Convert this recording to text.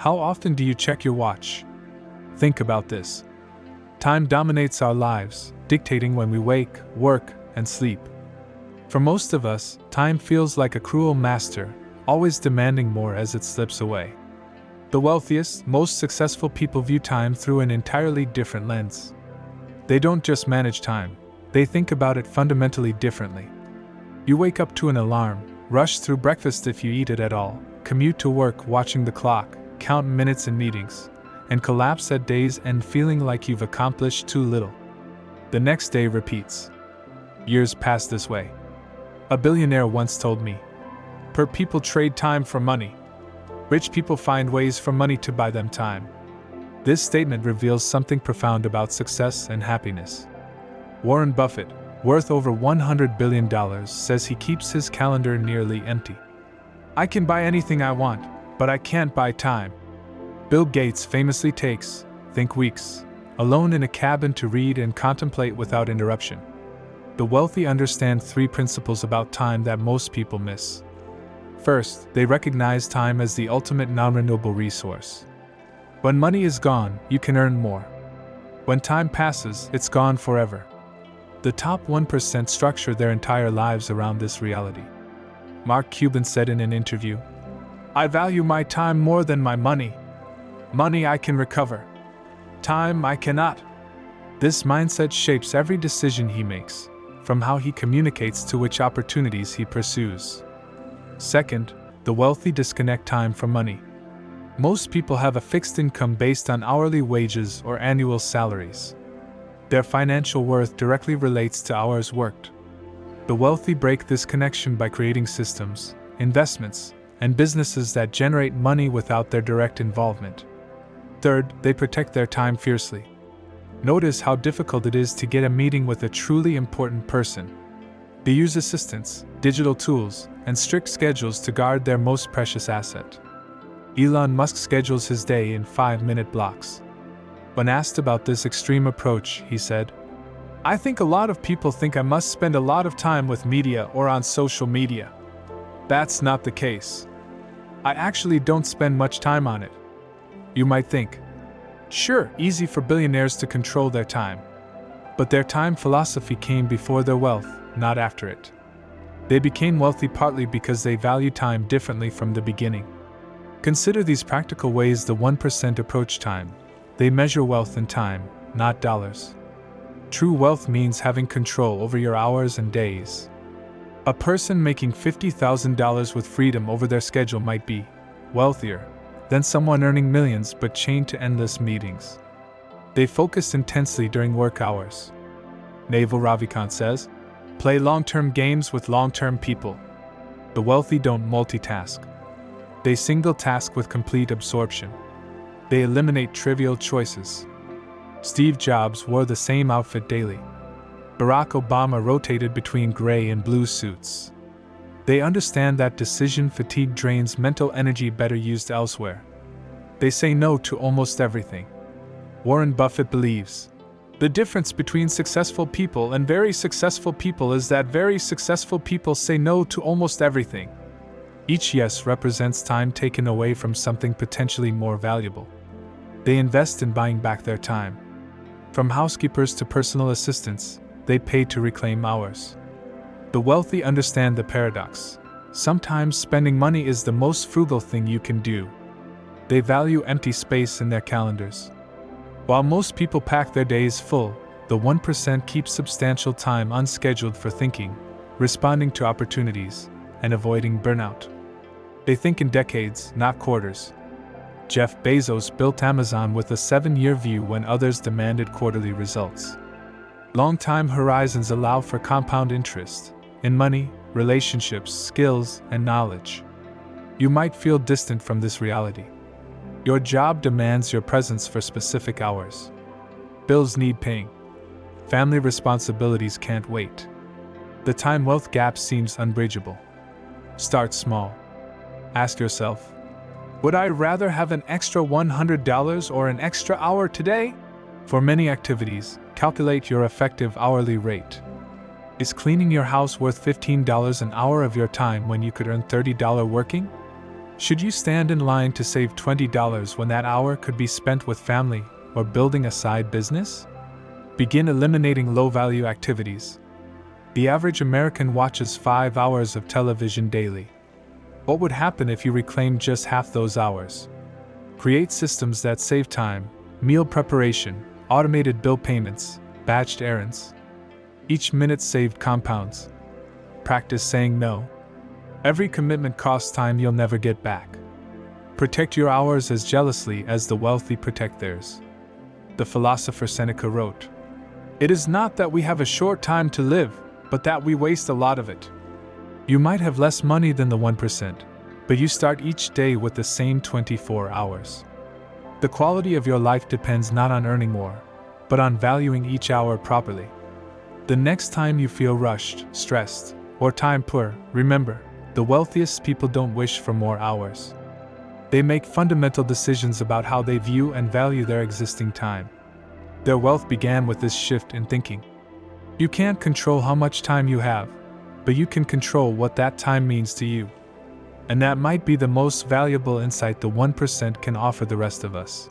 How often do you check your watch? Think about this. Time dominates our lives, dictating when we wake, work, and sleep. For most of us, time feels like a cruel master, always demanding more as it slips away. The wealthiest, most successful people view time through an entirely different lens. They don't just manage time, they think about it fundamentally differently. You wake up to an alarm, rush through breakfast if you eat it at all, commute to work watching the clock, count minutes in meetings, and collapse at day's end feeling like you've accomplished too little. The next day repeats. Years pass this way. A billionaire once told me, "Poor people trade time for money. Rich people find ways for money to buy them time." This statement reveals something profound about success and happiness. Warren Buffett, worth over $100 billion, says he keeps his calendar nearly empty. "I can buy anything I want, but I can't buy time." Bill Gates famously takes, weeks, alone in a cabin to read and contemplate without interruption. The wealthy understand three principles about time that most people miss. First, they recognize time as the ultimate non-renewable resource. When money is gone, you can earn more. When time passes, it's gone forever. The top 1% structure their entire lives around this reality. Mark Cuban said in an interview, "I value my time more than my money. Money I can recover. Time I cannot." This mindset shapes every decision he makes, from how he communicates to which opportunities he pursues. Second, the wealthy disconnect time from money. Most people have a fixed income based on hourly wages or annual salaries. Their financial worth directly relates to hours worked. The wealthy break this connection by creating systems, investments, and businesses that generate money without their direct involvement. Third, they protect their time fiercely. Notice how difficult it is to get a meeting with a truly important person. They use assistants, digital tools, and strict schedules to guard their most precious asset. Elon Musk schedules his day in 5-minute blocks. When asked about this extreme approach, he said, "I think a lot of people think I must spend a lot of time with media or on social media. That's not the case. I actually don't spend much time on it." You might think, sure, easy for billionaires to control their time. But their time philosophy came before their wealth, not after it. They became wealthy partly because they value time differently from the beginning. Consider these practical ways the 1% approach time. They measure wealth in time, not dollars. True wealth means having control over your hours and days. A person making $50,000 with freedom over their schedule might be wealthier than someone earning millions but chained to endless meetings. They focus intensely during work hours. Naval Ravikant says, "Play long-term games with long-term people." The wealthy don't multitask. They single task with complete absorption. They eliminate trivial choices. Steve Jobs wore the same outfit daily. Barack Obama rotated between gray and blue suits. They understand that decision fatigue drains mental energy better used elsewhere. They say no to almost everything. Warren Buffett believes, "The difference between successful people and very successful people is that very successful people say no to almost everything." Each yes represents time taken away from something potentially more valuable. They invest in buying back their time. From housekeepers to personal assistants, they pay to reclaim hours. The wealthy understand the paradox. Sometimes spending money is the most frugal thing you can do. They value empty space in their calendars. While most people pack their days full, the 1% keeps substantial time unscheduled for thinking, responding to opportunities, and avoiding burnout. They think in decades, not quarters. Jeff Bezos built Amazon with a 7-year view when others demanded quarterly results. Long-time horizons allow for compound interest in money, relationships, skills, and knowledge. You might feel distant from this reality. Your job demands your presence for specific hours. Bills need paying. Family responsibilities can't wait. The time-wealth gap seems unbridgeable. Start small. Ask yourself, would I rather have an extra $100 or an extra hour today? For many activities, calculate your effective hourly rate. Is cleaning your house worth $15 an hour of your time when you could earn $30 working? Should you stand in line to save $20 when that hour could be spent with family or building a side business? Begin eliminating low-value activities. The average American watches 5 hours of television daily. What would happen if you reclaimed just half those hours? Create systems that save time: meal preparation, automated bill payments, batched errands. Each minute saved compounds. Practice saying no. Every commitment costs time you'll never get back. Protect your hours as jealously as the wealthy protect theirs. The philosopher Seneca wrote, "It is not that we have a short time to live, but that we waste a lot of it." You might have less money than the 1%, but you start each day with the same 24 hours. The quality of your life depends not on earning more, but on valuing each hour properly. The next time you feel rushed, stressed, or time poor, remember, the wealthiest people don't wish for more hours. They make fundamental decisions about how they view and value their existing time. Their wealth began with this shift in thinking. You can't control how much time you have, but you can control what that time means to you. And that might be the most valuable insight the 1% can offer the rest of us.